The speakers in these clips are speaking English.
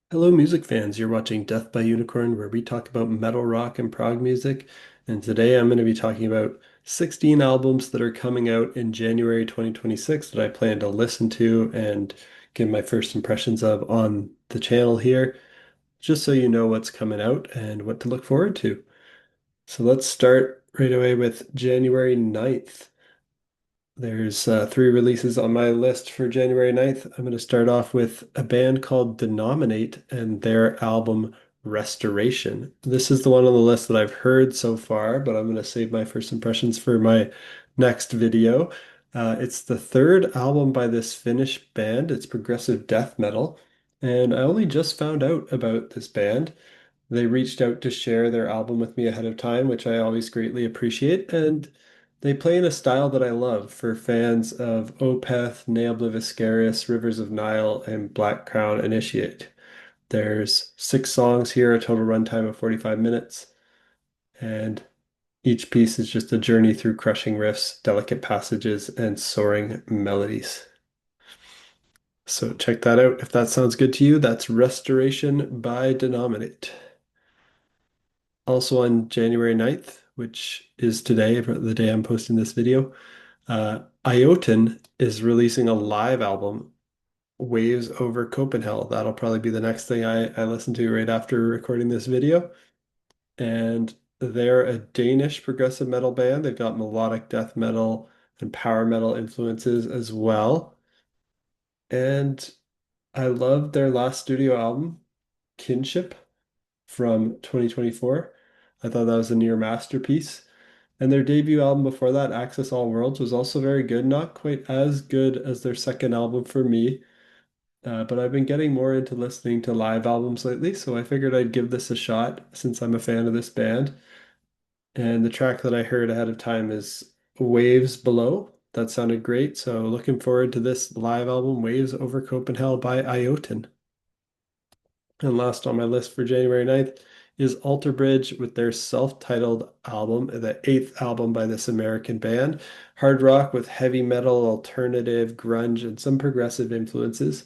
Hello, music fans. You're watching Death by Unicorn, where we talk about metal rock and prog music. And today I'm going to be talking about 16 albums that are coming out in January 2026 that I plan to listen to and give my first impressions of on the channel here, just so you know what's coming out and what to look forward to. So let's start right away with January 9th. There's three releases on my list for January 9th. I'm going to start off with a band called Denominate and their album Restoration. This is the one on the list that I've heard so far, but I'm going to save my first impressions for my next video. It's the third album by this Finnish band. It's progressive death metal, and I only just found out about this band. They reached out to share their album with me ahead of time, which I always greatly appreciate. And they play in a style that I love for fans of Opeth, Nail Obliviscaris, Rivers of Nile, and Black Crown Initiate. There's six songs here, a total runtime of 45 minutes, and each piece is just a journey through crushing riffs, delicate passages, and soaring melodies. So check that out. If that sounds good to you, that's Restoration by Denominate. Also on January 9th, which is today, the day I'm posting this video, Iotunn is releasing a live album, Waves over Copenhell. That'll probably be the next thing I listen to right after recording this video. And they're a Danish progressive metal band. They've got melodic death metal and power metal influences as well. And I loved their last studio album, Kinship, from 2024. I thought that was a near masterpiece. And their debut album before that, Access All Worlds, was also very good. Not quite as good as their second album for me, but I've been getting more into listening to live albums lately, so I figured I'd give this a shot since I'm a fan of this band. And the track that I heard ahead of time is Waves Below. That sounded great, so looking forward to this live album, Waves over Copenhagen by Iotunn. And last on my list for January 9th is Alter Bridge with their self-titled album, the eighth album by this American band. Hard rock with heavy metal, alternative, grunge, and some progressive influences.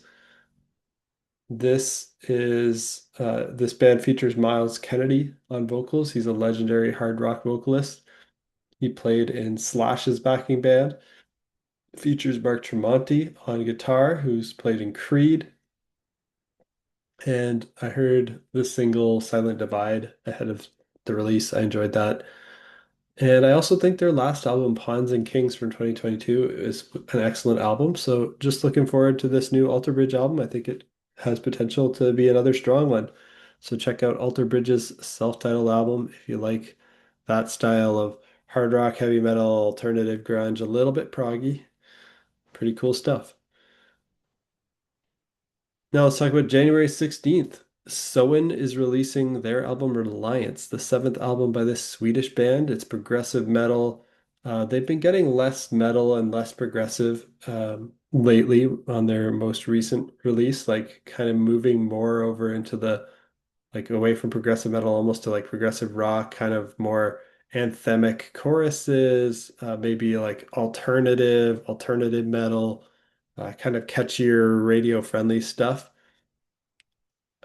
This band features Miles Kennedy on vocals. He's a legendary hard rock vocalist. He played in Slash's backing band. Features Mark Tremonti on guitar, who's played in Creed. And I heard the single Silent Divide ahead of the release. I enjoyed that. And I also think their last album, Pawns and Kings from 2022, is an excellent album. So just looking forward to this new Alter Bridge album. I think it has potential to be another strong one. So check out Alter Bridge's self-titled album if you like that style of hard rock, heavy metal, alternative grunge, a little bit proggy. Pretty cool stuff. Now let's talk about January 16th. Soen is releasing their album Reliance, the seventh album by this Swedish band. It's progressive metal. They've been getting less metal and less progressive lately on their most recent release, like kind of moving more over into the like away from progressive metal almost to like progressive rock, kind of more anthemic choruses, maybe like alternative metal, kind of catchier radio friendly stuff.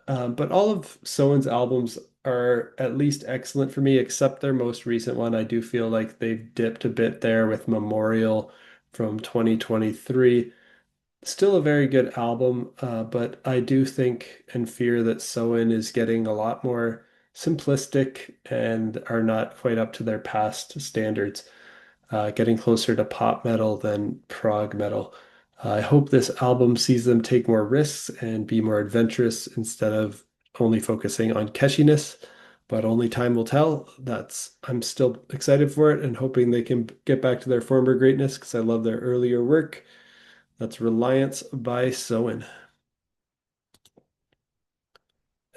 But all of Soen's albums are at least excellent for me, except their most recent one. I do feel like they've dipped a bit there with Memorial from 2023. Still a very good album, but I do think and fear that Soen is getting a lot more simplistic and are not quite up to their past standards, getting closer to pop metal than prog metal. I hope this album sees them take more risks and be more adventurous instead of only focusing on catchiness, but only time will tell. I'm still excited for it and hoping they can get back to their former greatness because I love their earlier work. That's Reliance by Soen.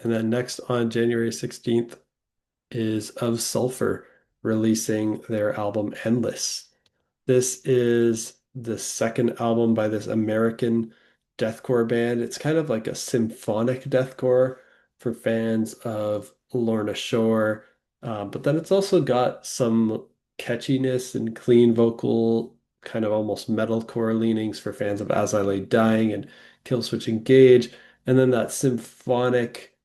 And then next on January 16th is Of Sulfur releasing their album Endless. This is the second album by this American deathcore band. It's kind of like a symphonic deathcore for fans of Lorna Shore, but then it's also got some catchiness and clean vocal, kind of almost metalcore leanings for fans of As I Lay Dying and Killswitch Engage. and then that symphonic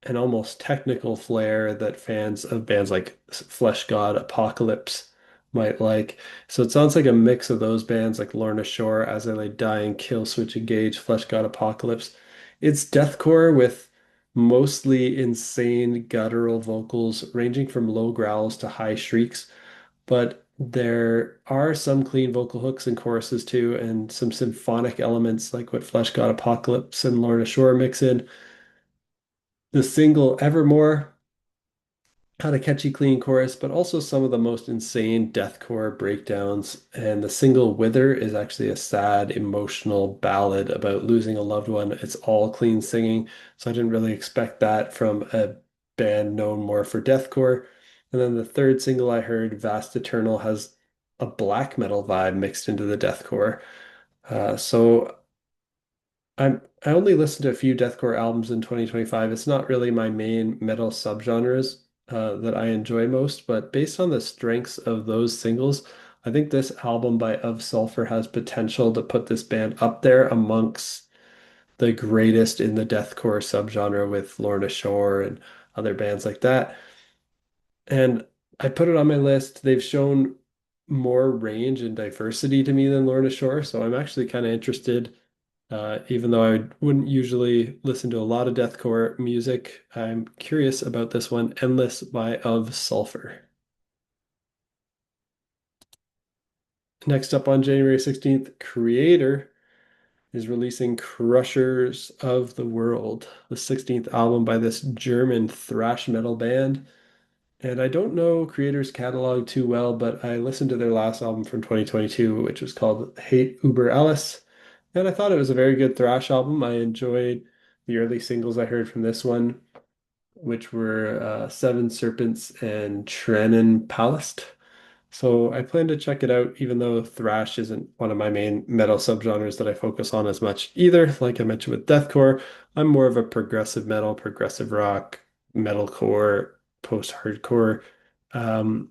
and almost technical flair that fans of bands like Flesh God, Apocalypse might like. So it sounds like a mix of those bands like Lorna Shore, As I Lay Dying, Kill Switch Engage, Flesh God, Apocalypse. It's deathcore with mostly insane guttural vocals ranging from low growls to high shrieks, but there are some clean vocal hooks and choruses too, and some symphonic elements like what Flesh God, Apocalypse and Lorna Shore mix in. The single Evermore had a catchy, clean chorus, but also some of the most insane deathcore breakdowns. And the single Wither is actually a sad, emotional ballad about losing a loved one. It's all clean singing, so I didn't really expect that from a band known more for deathcore. And then the third single I heard, Vast Eternal, has a black metal vibe mixed into the deathcore. So I only listened to a few deathcore albums in 2025. It's not really my main metal subgenres that I enjoy most, but based on the strengths of those singles, I think this album by Ov Sulfur has potential to put this band up there amongst the greatest in the deathcore subgenre with Lorna Shore and other bands like that. And I put it on my list. They've shown more range and diversity to me than Lorna Shore, so I'm actually kind of interested even though I wouldn't usually listen to a lot of deathcore music, I'm curious about this one, Endless by Of Sulfur. Next up on January 16th, Kreator is releasing Crushers of the World, the 16th album by this German thrash metal band. And I don't know Kreator's catalog too well, but I listened to their last album from 2022, which was called Hate Uber Alles. And I thought it was a very good thrash album. I enjoyed the early singles I heard from this one, which were Seven Serpents and Trennen Palast. So I plan to check it out, even though thrash isn't one of my main metal subgenres that I focus on as much either. Like I mentioned with deathcore, I'm more of a progressive metal, progressive rock, metalcore, post-hardcore um,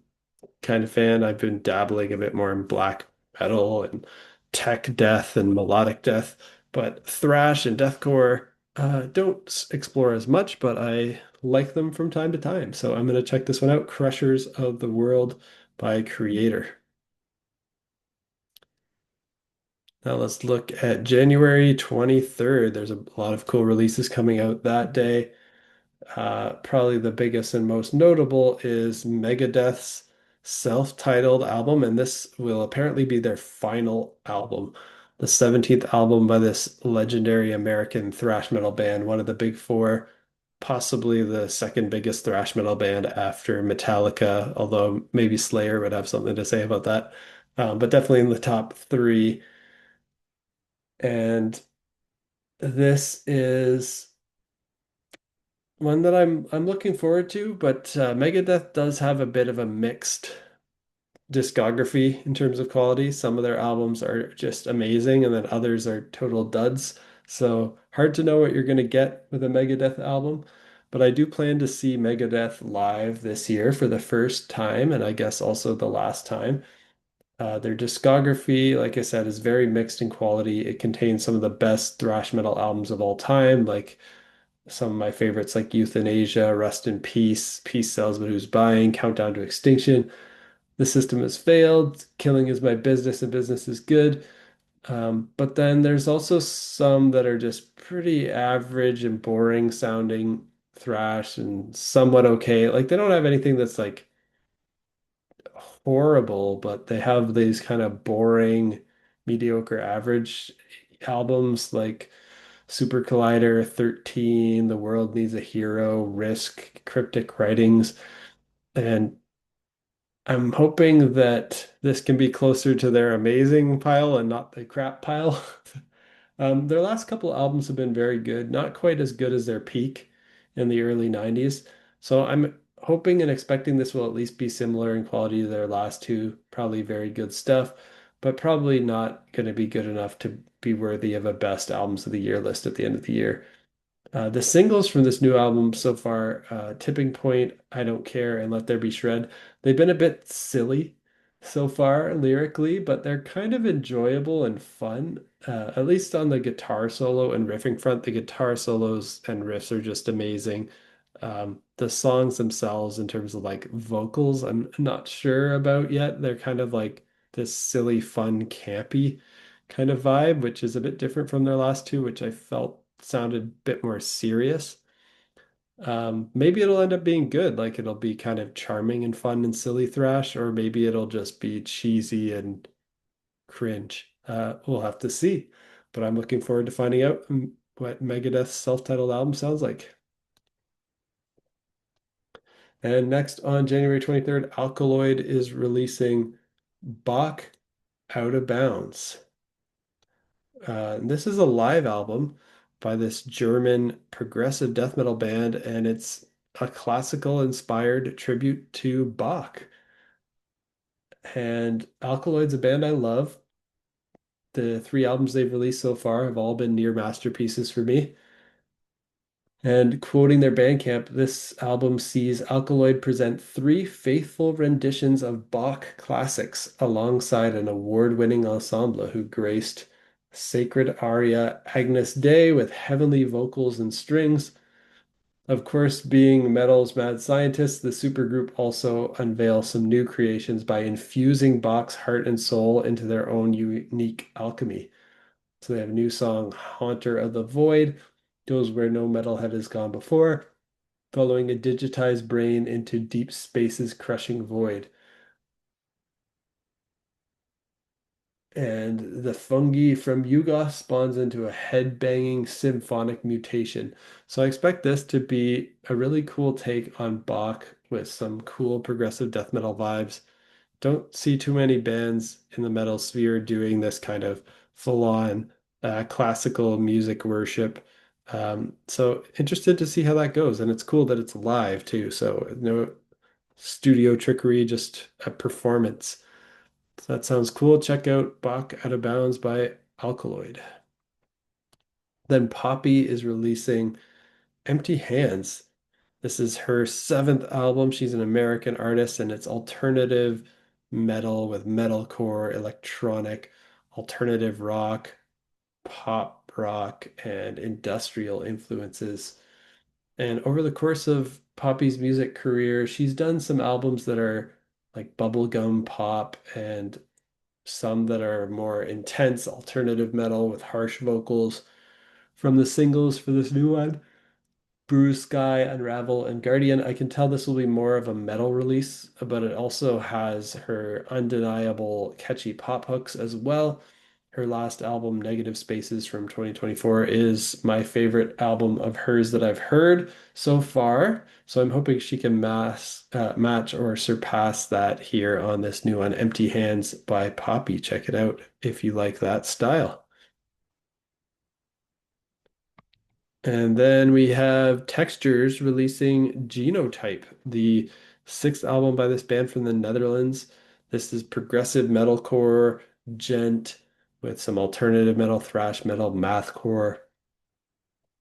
kind of fan. I've been dabbling a bit more in black metal and tech death and melodic death, but thrash and deathcore don't explore as much, but I like them from time to time. So I'm going to check this one out, Crushers of the World by Kreator. Now let's look at January 23rd. There's a lot of cool releases coming out that day. Probably the biggest and most notable is Megadeth's self-titled album, and this will apparently be their final album, the 17th album by this legendary American thrash metal band, one of the big four, possibly the second biggest thrash metal band after Metallica, although maybe Slayer would have something to say about that. But definitely in the top three. And this is one that I'm looking forward to, but Megadeth does have a bit of a mixed discography in terms of quality. Some of their albums are just amazing, and then others are total duds. So hard to know what you're going to get with a Megadeth album. But I do plan to see Megadeth live this year for the first time, and I guess also the last time. Their discography, like I said, is very mixed in quality. It contains some of the best thrash metal albums of all time, like some of my favorites like Euthanasia, Rest in Peace, Peace Sells But Who's Buying, Countdown to Extinction. The System Has Failed, Killing Is My Business, and Business Is Good. But then there's also some that are just pretty average and boring sounding thrash and somewhat okay. Like they don't have anything that's like horrible, but they have these kind of boring, mediocre, average albums like Super Collider, 13, The World Needs a Hero, Risk, Cryptic Writings. And I'm hoping that this can be closer to their amazing pile and not the crap pile. Their last couple albums have been very good, not quite as good as their peak in the early 90s. So I'm hoping and expecting this will at least be similar in quality to their last two. Probably very good stuff, but probably not going to be good enough to be worthy of a best albums of the year list at the end of the year. The singles from this new album so far, Tipping Point, I Don't Care, and Let There Be Shred, they've been a bit silly. so far lyrically, but they're kind of enjoyable and fun. At least on the guitar solo and riffing front, the guitar solos and riffs are just amazing. The songs themselves, in terms of like vocals, I'm not sure about yet. They're kind of like this silly, fun, campy kind of vibe, which is a bit different from their last two, which I felt sounded a bit more serious. Maybe it'll end up being good, like it'll be kind of charming and fun and silly thrash, or maybe it'll just be cheesy and cringe. We'll have to see. But I'm looking forward to finding out what Megadeth's self-titled album sounds like. And next on January 23rd, Alkaloid is releasing Bach Out of Bounds. This is a live album by this German progressive death metal band, and it's a classical inspired tribute to Bach. And Alkaloid's a band I love. The three albums they've released so far have all been near masterpieces for me. And quoting their Bandcamp, this album sees Alkaloid present three faithful renditions of Bach classics alongside an award-winning ensemble who graced sacred aria Agnus Dei with heavenly vocals and strings. Of course, being metal's mad scientists, the supergroup also unveils some new creations by infusing Bach's heart and soul into their own unique alchemy. So they have a new song, Haunter of the Void, goes where no metalhead has gone before, following a digitized brain into deep space's crushing void. And the fungi from Yuggoth spawns into a head-banging symphonic mutation. So I expect this to be a really cool take on Bach with some cool progressive death metal vibes. Don't see too many bands in the metal sphere doing this kind of full-on classical music worship. So interested to see how that goes. And it's cool that it's live too. So no studio trickery, just a performance. So that sounds cool. Check out Bach Out of Bounds by Alkaloid. Then Poppy is releasing Empty Hands. This is her seventh album. She's an American artist, and it's alternative metal with metalcore, electronic, alternative rock, pop rock, and industrial influences. And over the course of Poppy's music career, she's done some albums that are like bubblegum pop and some that are more intense alternative metal with harsh vocals. From the singles for this new one, Bruise Sky, Unravel, and Guardian, I can tell this will be more of a metal release, but it also has her undeniable catchy pop hooks as well. Her last album, Negative Spaces from 2024, is my favorite album of hers that I've heard so far. So I'm hoping she can match or surpass that here on this new one, Empty Hands by Poppy. Check it out if you like that style. And then we have Textures releasing Genotype, the sixth album by this band from the Netherlands. This is progressive metalcore, gent, with some alternative metal, thrash metal, mathcore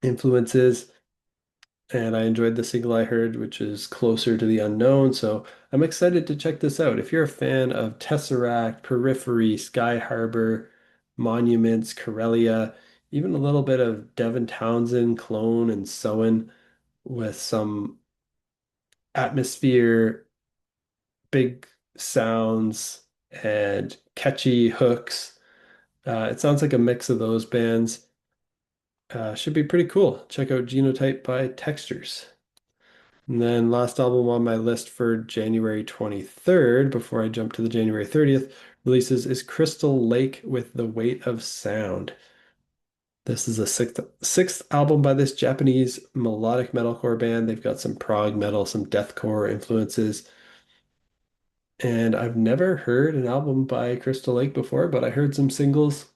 influences. And I enjoyed the single I heard, which is Closer to the Unknown. So I'm excited to check this out. If you're a fan of Tesseract, Periphery, Sky Harbor, Monuments, Corellia, even a little bit of Devin Townsend, Clone, and Soen with some atmosphere, big sounds, and catchy hooks. It sounds like a mix of those bands. Should be pretty cool. Check out Genotype by Textures. And then last album on my list for January 23rd, before I jump to the January 30th releases, is Crystal Lake with the Weight of Sound. This is a sixth album by this Japanese melodic metalcore band. They've got some prog metal, some deathcore influences. And I've never heard an album by Crystal Lake before, but I heard some singles.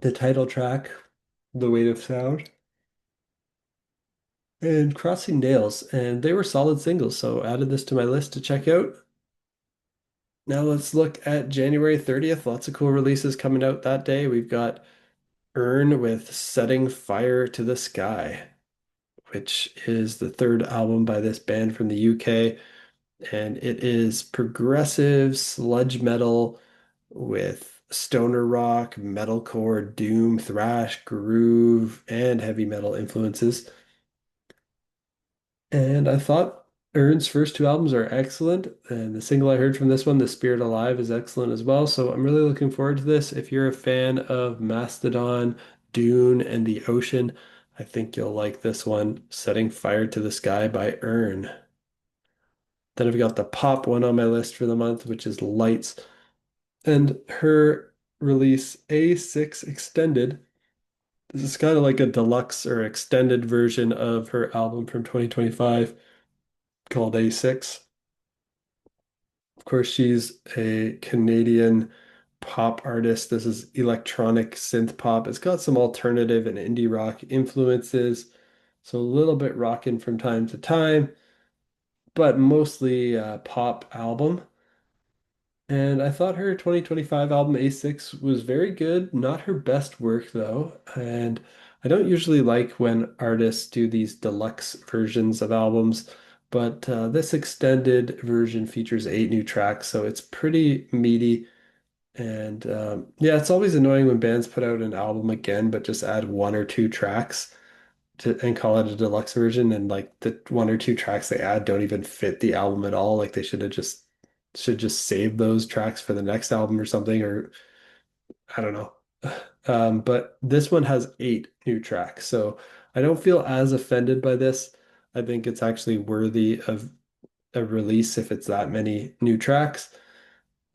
The title track, The Weight of Sound, and Crossing Nails, and they were solid singles, so added this to my list to check out. Now let's look at January 30th. Lots of cool releases coming out that day. We've got Urne with Setting Fire to the Sky, which is the third album by this band from the UK. and it is progressive sludge metal with stoner rock, metalcore, doom, thrash, groove, and heavy metal influences. And I thought Urne's first two albums are excellent, and the single I heard from this one, The Spirit Alive, is excellent as well. So I'm really looking forward to this. If you're a fan of Mastodon, Dune, and the Ocean, I think you'll like this one, Setting Fire to the Sky by Urne. Then I've got the pop one on my list for the month, which is Lights, and her release A6 Extended. This is kind of like a deluxe or extended version of her album from 2025 called A6. Of course, she's a Canadian pop artist. This is electronic synth pop. It's got some alternative and indie rock influences, so a little bit rockin' from time to time, but mostly a pop album. And I thought her 2025 album A6 was very good. Not her best work though. And I don't usually like when artists do these deluxe versions of albums, but this extended version features 8 new tracks, so it's pretty meaty. And yeah, it's always annoying when bands put out an album again, but just add 1 or 2 tracks and call it a deluxe version. And like the 1 or 2 tracks they add don't even fit the album at all. Like they should just save those tracks for the next album or something, or I don't know. But this one has 8 new tracks, so I don't feel as offended by this. I think it's actually worthy of a release if it's that many new tracks.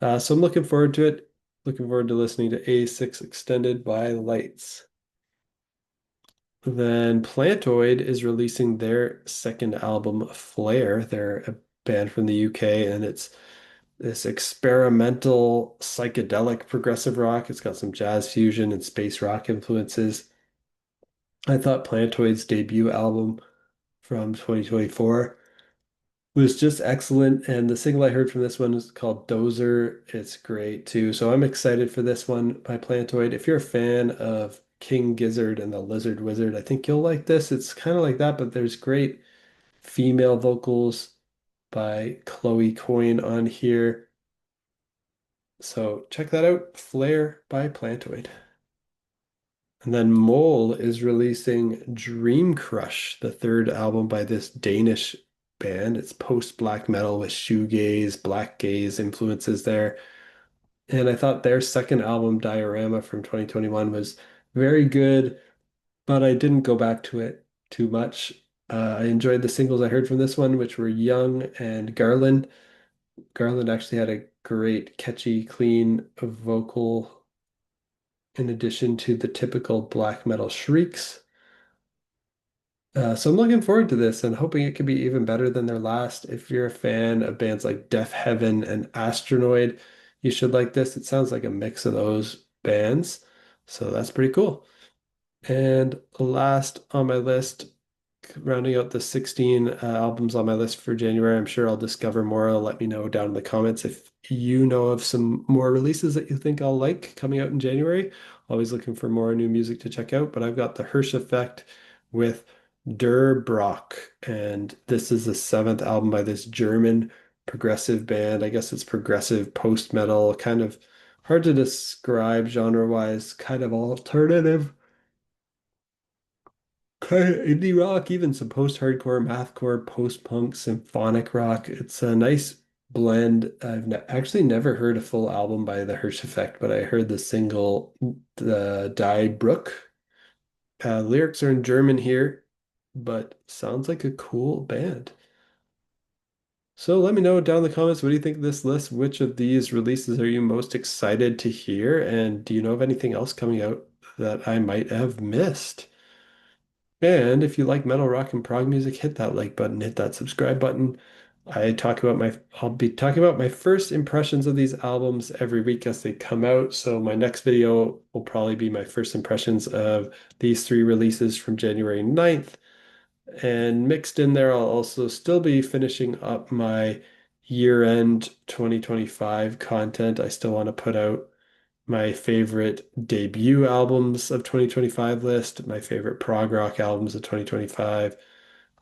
So I'm looking forward to it. Looking forward to listening to A6 Extended by Lights. Then Plantoid is releasing their second album, Flare. They're a band from the UK, and it's this experimental psychedelic progressive rock. It's got some jazz fusion and space rock influences. I thought Plantoid's debut album from 2024 was just excellent, and the single I heard from this one is called Dozer. It's great too. So I'm excited for this one by Plantoid. If you're a fan of King Gizzard and the Lizard Wizard, I think you'll like this. It's kind of like that, but there's great female vocals by Chloe Coyne on here. So check that out, Flare by Plantoid. And then MØL is releasing Dreamcrush, the third album by this Danish band. It's post-black metal with shoegaze, black gaze influences there. And I thought their second album, Diorama from 2021, was very good, but I didn't go back to it too much. I enjoyed the singles I heard from this one, which were Young and Garland. Garland actually had a great, catchy, clean vocal in addition to the typical black metal shrieks. So I'm looking forward to this and hoping it can be even better than their last. If you're a fan of bands like Deaf Heaven and Astronoid, you should like this. It sounds like a mix of those bands. So that's pretty cool. And last on my list, rounding out the 16 albums on my list for January. I'm sure I'll discover more. Let me know down in the comments if you know of some more releases that you think I'll like coming out in January. Always looking for more new music to check out, but I've got the Hirsch Effekt with Der Brauch, and this is the seventh album by this German progressive band. I guess it's progressive post-metal, kind of hard to describe genre-wise, kind of alternative kind of indie rock, even some post-hardcore, mathcore, post-punk, symphonic rock. It's a nice blend. I've ne actually never heard a full album by the Hirsch Effekt, but I heard the single, the Die Brook. Lyrics are in German here, but sounds like a cool band. So let me know down in the comments, what do you think of this list? Which of these releases are you most excited to hear? And do you know of anything else coming out that I might have missed? And if you like metal, rock, and prog music, hit that like button, hit that subscribe button. I'll be talking about my first impressions of these albums every week as they come out. So my next video will probably be my first impressions of these three releases from January 9th. And mixed in there, I'll also still be finishing up my year-end 2025 content. I still want to put out my favorite debut albums of 2025 list, my favorite prog rock albums of 2025,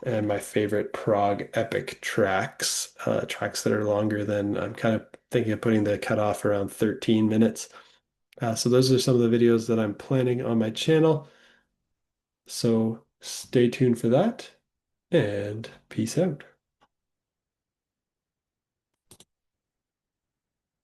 and my favorite prog epic tracks, tracks that are longer than I'm kind of thinking of putting the cutoff around 13 minutes. So those are some of the videos that I'm planning on my channel. So stay tuned for that and peace out.